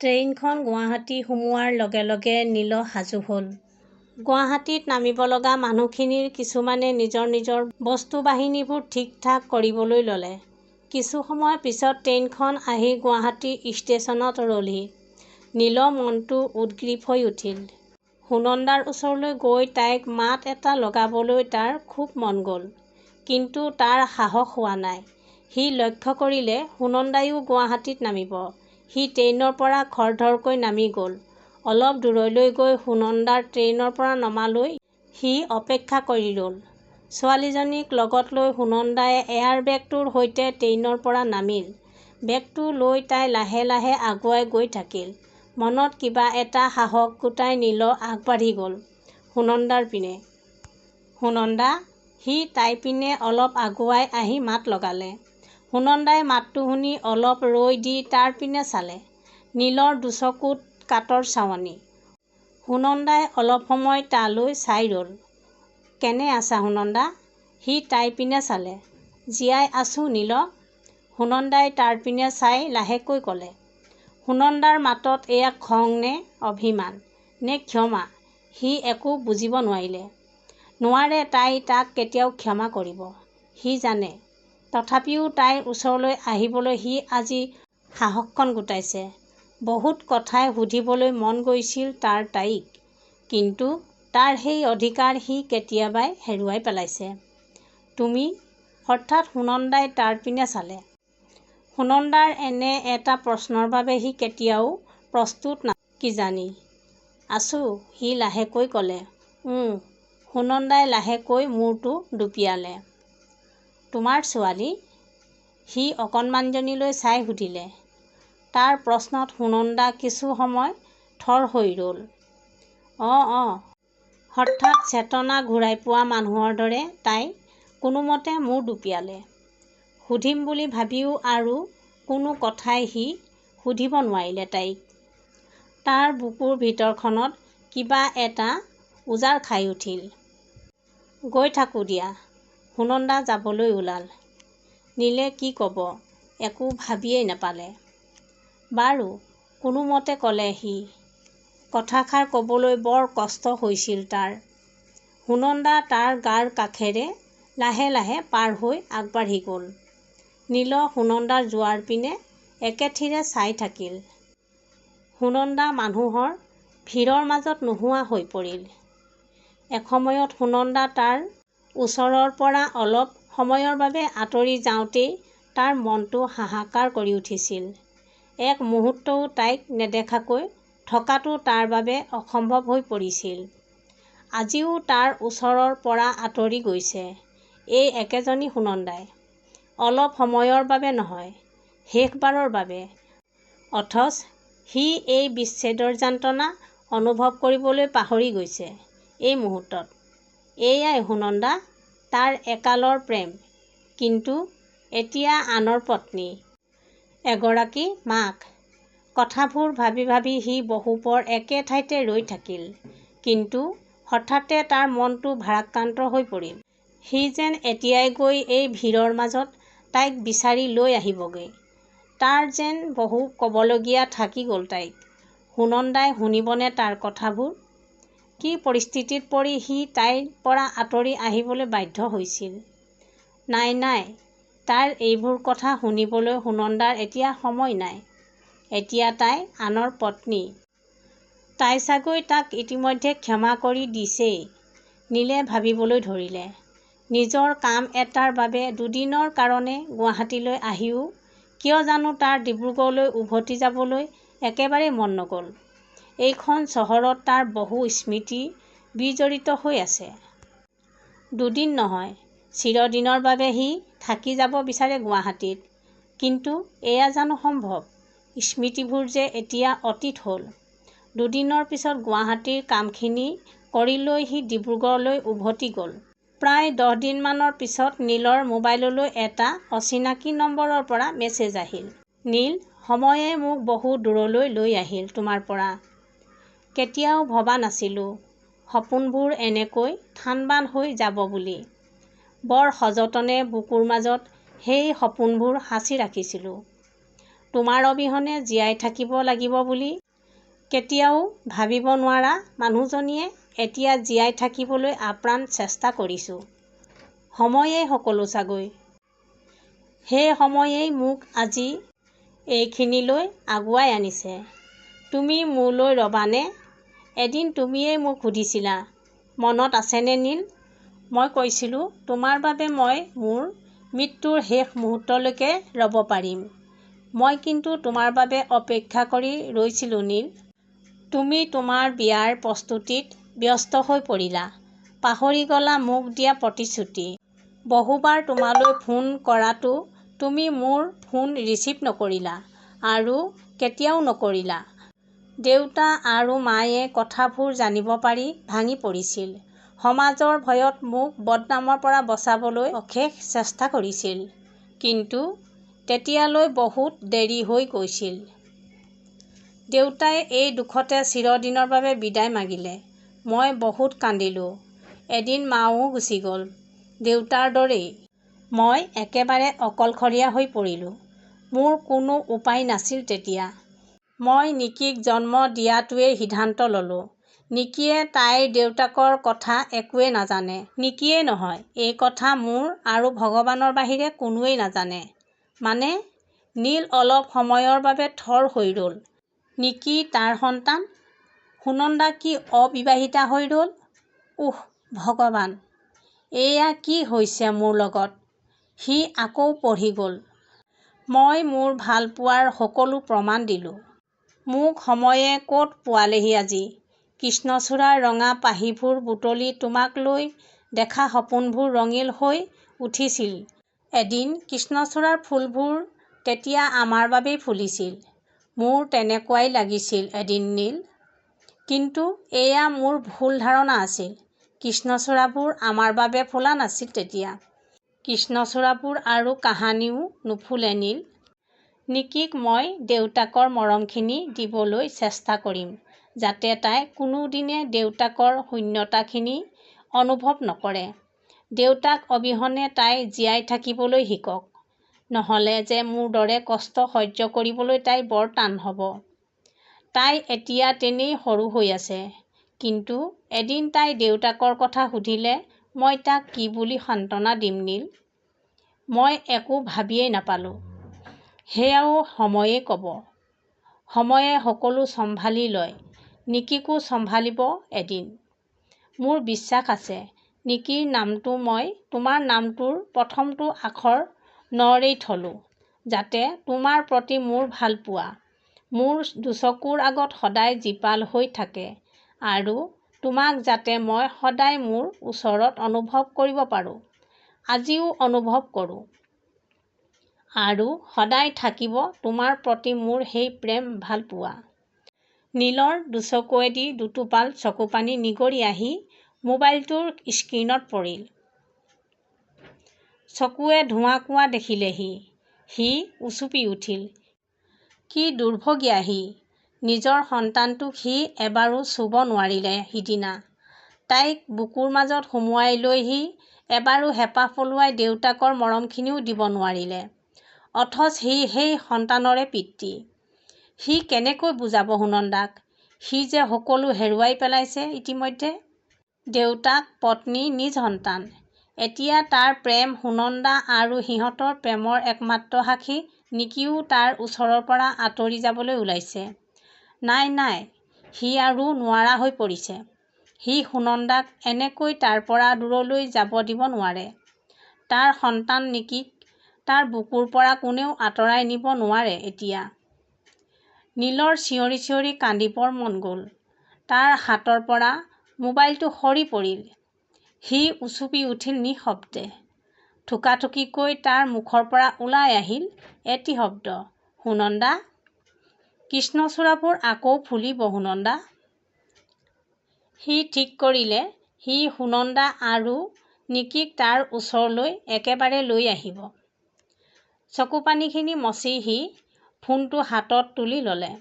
ট্ৰেইনখন গুৱাহাটী সোমোৱাৰ লগে লগে নীল সাজু হ'ল। গুৱাহাটীত নামিব লগা মানুহখিনিৰ কিছুমানে নিজৰ বস্তু বাহিনীবোৰ ঠিক ঠাক কৰিবলৈ ল'লে। কিছু সময় পিছত ট্ৰেইনখন আহি গুৱাহাটী ষ্টেচনত ৰ'লহি। নীলৰ মনটো উদ্গ্ৰীৱ হৈ উঠিল। সুনন্দাৰ ওচৰলৈ গৈ তাইক মাত এটা লগাবলৈ তাৰ খুব মন গ'ল। কিন্তু তাৰ সাহস হোৱা নাই। সি লক্ষ্য কৰিলে সুনন্দায়ো গুৱাহাটীত নামিব। সি ট্ৰেইনৰ পৰা খৰধৰকৈ নামি গ'ল। অলপ দূৰলৈ গৈ সুনন্দাৰ ট্ৰেইনৰ পৰা নমালৈ সি অপেক্ষা কৰি ৰ'ল। ছোৱালীজনীক লগত লৈ সুনন্দাই এয়াৰ বেগটোৰ সৈতে ট্ৰেইনৰ পৰা নামিল। বেগটো লৈ তাই লাহে লাহে আগুৱাই গৈ থাকিল। মনত কিবা এটা সাহস গোটাই নীল আগবাঢ়ি গ'ল সুনন্দাৰ পিনে। সুনন্দা, সি তাইৰ পিনে অলপ আগুৱাই আহি মাত লগালে। সুনন্দাই মাতটো শুনি অলপ ৰৈ দি তাৰ পিনে চালে। নীলৰ দুচকুত কাতৰ চাৱনি। সুনন্দাই অলপ সময় তালৈ চাই ৰ'ল। কেনে আছা সুনন্দা? সি তাইৰ পিনে চালে। জীয়াই আছোঁ নীল। সুনন্দাই তাৰ পিনে চাই লাহেকৈ ক'লে। সুনন্দাৰ মাতত এয়া খং নে অভিমান নে ক্ষমা সি একো বুজিব নোৱাৰিলে। নোৱাৰে তাই তাক কেতিয়াও ক্ষমা কৰিব। সি জানে। তথাপিও তাইৰ ওচৰলৈ আহিবলৈ সি আজি সাহসকণ গোটাইছে। বহুত কথাই সুধিবলৈ মন গৈছিল তাৰ তাইক। কিন্তু তাৰ সেই অধিকাৰ সি কেতিয়াবাই হেৰুৱাই পেলাইছে। তুমি? হঠাৎ সুনন্দাই তাৰ পিনে চালে। সুনন্দাৰ এনে এটা প্ৰশ্নৰ বাবে সি কেতিয়াও প্ৰস্তুত নাছিল কিজানি। আছোঁ, সি লাহেকৈ ক'লে। সুনন্দাই লাহেকৈ মূৰটো দুপিয়ালে। তোমাৰ ছোৱালী? সি অকণমানিজনীলৈ চাই সুধিলে। তাৰ প্ৰশ্নত সুনন্দা কিছু সময় থৰ হৈ ৰ'ল। অঁ। হঠাৎ চেতনা ঘূৰাই পোৱা মানুহৰ দৰে তাই কোনোমতে মূৰ দুপিয়ালে। সুধিম বুলি ভাবিও আৰু কোনো কথাই সি সুধিব নোৱাৰিলে তাইক। তাৰ বুকুৰ ভিতৰখনত কিবা এটা উজাৰ খাই উঠিল। গৈ থাকোঁ দিয়া। সুনন্দা যাবলৈ ওলাল। নীলে কি ক'ব একো ভাবিয়েই নাপালে। বাৰু, কোনোমতে ক'লে সি। কথাষাৰ ক'বলৈ বৰ কষ্ট হৈছিল তাৰ। সুনন্দা তাৰ গাৰ কাষেৰে লাহে লাহে পাৰ হৈ আগবাঢ়ি গ'ল। নীল সুনন্দাৰ যোৱাৰ পিনে একেথিৰে চাই থাকিল। সুনন্দা মানুহৰ ভিৰৰ মাজত নোহোৱা হৈ পৰিল। এসময়ত সুনন্দা তাৰ ওচৰৰ পৰা অলপ সময়ৰ বাবে আঁতৰি যাওঁতেই তাৰ মনটো হাহাকাৰ কৰি উঠিছিল। এক মুহূৰ্তও তাইক নেদেখাকৈ থকাটো তাৰ বাবে অসম্ভৱ হৈ পৰিছিল। আজিও তাৰ ওচৰৰ পৰা আঁতৰি গৈছে এই একেজনী সুনন্দাই। অলপ সময়ৰ বাবে নহয়, শেষবাৰৰ বাবে। অথচ সি এই বিচ্ছেদৰ যন্ত্ৰণা অনুভৱ কৰিবলৈ পাহৰি গৈছে এই মুহূৰ্তত। এয়াই সুনন্দা, তাৰ একালৰ প্ৰেম। কিন্তু এতিয়া আনৰ পত্নী। এগৰাকী মাক। কথাবোৰ ভাবি ভাবি সি বহুপৰ একে ঠাইতে ৰৈ থাকিল। কিন্তু হঠাতে তাৰ মনটো ভাৰাক্ৰান্ত হৈ পৰিল। সি যেন এতিয়াই গৈ এই ভিৰৰ মাজত তাইক বিচাৰি লৈ আহিবগৈ। তাৰ যেন বহু ক'বলগীয়া থাকি গ'ল তাইক। সুনন্দাই শুনিবনে তাৰ কথাবোৰ? কি পৰিস্থিতিত পৰি সি তাইৰ পৰা আঁতৰি আহিবলৈ বাধ্য হৈছিল? নাই, তাৰ এইবোৰ কথা শুনিবলৈ সুনন্দাৰ এতিয়া সময় নাই। এতিয়া তাই আনৰ পত্নী। তাই চাগৈ তাক ইতিমধ্যে ক্ষমা কৰি দিছেই। নীলে ভাবিবলৈ ধৰিলে। নিজৰ কাম এটাৰ বাবে দুদিনৰ কাৰণে গুৱাহাটীলৈ আহিও কিয় জানো তাৰ ডিব্ৰুগড়লৈ উভতি যাবলৈ একেবাৰেই মন নগ'ল। এইখন চহৰত তাৰ বহু স্মৃতি বিজড়িত হৈ আছে। দুদিন নহয়, চিৰদিনৰ বাবে সি থাকি যাব বিচাৰে গুৱাহাটীত। কিন্তু এয়া জানো সম্ভৱ? স্মৃতিবোৰ যে এতিয়া অতীত হ'ল। দুদিনৰ পিছত গুৱাহাটীৰ কামখিনি কৰি লৈ সি ডিব্ৰুগড়লৈ উভতি গ'ল। প্ৰায় 10 দিনমানৰ পিছত নীলৰ মোবাইললৈ এটা অচিনাকি নম্বৰৰ পৰা মেছেজ আহিল। নীল, সময়ে মোক বহু দূৰলৈ লৈ আহিল তোমাৰ পৰা। কেতিয়াও ভবা নাছিলোঁ সপোনবোৰ এনেকৈ থান-বান হৈ যাব বুলি। বৰ সযতনে বুকুৰ মাজত সেই সপোনবোৰ সাঁচি ৰাখিছিলোঁ। তোমাৰ অবিহনে জীয়াই থাকিব লাগিব বুলি কেতিয়াও ভাবিব নোৱাৰা মানুহজনীয়ে এতিয়া জীয়াই থাকিবলৈ আপ্ৰাণ চেষ্টা কৰিছোঁ। সময়েই সকলো চাগৈ। সেই সময়েই মোক আজি এইখিনিলৈ আগুৱাই আনিছে। তুমি মোলৈ ৰবানে? এদিন তুমিয়েই মোক সুধিছিলা, মনত আছেনে নীল? মই কৈছিলোঁ তোমাৰ বাবে মই মোৰ মৃত্যুৰ শেষ মুহূৰ্তলৈকে ৰ'ব পাৰিম। মই কিন্তু তোমাৰ বাবে অপেক্ষা কৰি ৰৈছিলোঁ নীল। তুমি তোমাৰ বিয়াৰ প্ৰস্তুতিত ব্যস্ত হৈ পৰিলা। পাহৰি গলা মোক দিয়া প্ৰতিশ্ৰুতি। বহুবাৰ তোমালৈ ফোন কৰাতো তুমি মোৰ ফোন ৰিচিভ নকৰিলা আৰু কেতিয়াও নকৰিলা। দেউতা আৰু মায়ে কথাবোৰ জানিব পাৰি ভাঙি পৰিছিল। সমাজৰ ভয়ত মোক বদনামৰ পৰা বচাবলৈ অশেষ চেষ্টা কৰিছিল। কিন্তু তেতিয়ালৈ বহুত দেৰি হৈ গৈছিল। দেউতাই এই দুখতে চিৰদিনৰ বাবে বিদায় মাগিলে। মই বহুত কান্দিলোঁ। এদিন মাও গুচি গ'ল। দেউতাৰ দৰেই মই একেবাৰে অকলশৰীয়া হৈ পৰিলোঁ। মোৰ কোনো উপায় নাছিল তেতিয়া। মই নিকিক জন্ম দিয়াটোৱেই সিদ্ধান্ত ল'লোঁ। নিকিয়ে তাইৰ দেউতাকৰ কথা একোৱেই নাজানে। নিকিয়েই নহয়, এই কথা মোৰ আৰু ভগৱানৰ বাহিৰে কোনোৱেই নাজানে। মানে? নীল অলপ সময়ৰ বাবে থৰ হৈ ৰ'ল। নিকি তাৰ সন্তান? সুনন্দা কি অবিবাহিতা হৈ ৰ'ল? উহ ভগৱান, এয়া কি হৈছে মোৰ লগত? সি আকৌ পঢ়ি গ'ল। মই মোৰ ভালপোৱাৰ সকলো প্ৰমাণ দিলোঁ। মোক সময়ে ক'ত পোৱালেহি আজি? কৃষ্ণচূড়াৰ ৰঙা পাহিবোৰ বুটলি তোমাক লৈ দেখা সপোনবোৰ ৰঙীন হৈ উঠিছিল এদিন। কৃষ্ণচূড়াৰ ফুলবোৰ তেতিয়া আমাৰ বাবেই ফুলিছিল। মোৰ তেনেকুৱাই লাগিছিল এদিন নীল। কিন্তু এয়া মোৰ ভুল ধাৰণা আছিল। কৃষ্ণচূড়াবোৰ আমাৰ বাবে ফুলা নাছিল তেতিয়া। কৃষ্ণচূড়াবোৰ আৰু কাহানিও নুফুলে নীল। নিকিক মই দেউতাকৰ মৰমখিনি দিবলৈ চেষ্টা কৰিম যাতে তাই কোনোদিনে দেউতাকৰ শূন্যতাখিনি অনুভৱ নকৰে। দেউতাক অবিহনে তাই জীয়াই থাকিবলৈ শিকক। নহ'লে যে মোৰ দৰে কষ্ট সহ্য কৰিবলৈ তাই বৰ টান হ'ব। তাই এতিয়া তেনেই সৰু হৈ আছে। কিন্তু এদিন তাই দেউতাকৰ কথা সুধিলে মই তাক কি বুলি সান্তনা দিম নীল? মই একো ভাবিয়েই নাপালোঁ। সেয়াও সময়েই ক'ব। সময়ে সকলো চম্ভালি লয়। নিকিকো চম্ভালিব এদিন। মোৰ বিশ্বাস আছে নিকিৰ নামটো মই তোমাৰ নামটোৰ প্ৰথমটো আখৰ নৰেই থলোঁ যাতে তোমাৰ প্ৰতি মোৰ ভালপোৱা মোৰ দুচকুৰ আগত সদায় জীপাল হৈ থাকে আৰু তোমাক যাতে মই সদায় মোৰ ওচৰত অনুভৱ কৰিব পাৰোঁ। আজিও অনুভৱ কৰোঁ। আৰু সদায় থাকিব তোমাৰ প্ৰতি মোৰ সেই প্ৰেম ভালপোৱা। নীলৰ দুচকুৱেদি দুটোপাল চকুপানী নিগৰি আহি মোবাইলটোৰ স্ক্ৰীণত পৰিল। চকুৱে ধোঁৱা-কোঁৱা দেখিলে সি উচুপি উঠিল। কি দুৰ্ভগীয়া সি। নিজৰ সন্তানটোক সি এবাৰো চুব নোৱাৰিলে সিদিনা। তাইক বুকুৰ মাজত সুমুৱাই লৈ সি এবাৰো হেঁপাহ পলুৱাই দেউতাকৰ মৰমখিনিও দিব নোৱাৰিলে। অথচ সি সেই সন্তানৰে পিতৃ। সি কেনেকৈ বুজাব সুনন্দাক? সি যে সকলো হেৰুৱাই পেলাইছে ইতিমধ্যে। দেউতাক, পত্নী, নিজ সন্তান। এতিয়া তাৰ প্ৰেম সুনন্দা আৰু সিহঁতৰ প্ৰেমৰ একমাত্ৰ সাক্ষী নিকিও তাৰ ওচৰৰ পৰা আঁতৰি যাবলৈ ওলাইছে। নাই, সি আৰু নোৱাৰা হৈ পৰিছে। সি সুনন্দাক এনেকৈ তাৰ পৰা দূৰলৈ যাব দিব নোৱাৰে। তাৰ সন্তান নিকিক তাৰ বুকুৰ পৰা কোনেও আঁতৰাই নিব নোৱাৰে এতিয়া। নীলৰ চিঞৰি চিঞৰি কান্দিবৰ মন গ'ল। তাৰ হাতৰ পৰা মোবাইলটো সৰি পৰিল। সি উচুপি উঠিল নিঃশব্দে। থোকাথুকিকৈ তাৰ মুখৰ পৰা ওলাই আহিল এটি শব্দ, সুনন্দা। কৃষ্ণচূড়াবোৰ আকৌ ফুলিব সুনন্দা। সি ঠিক কৰিলে সি সুনন্দা আৰু নিকিক তাৰ ওচৰলৈ একেবাৰে লৈ আহিব। চকুপানীখিনি মচি সি ফোনটো হাতত তুলি ল'লে।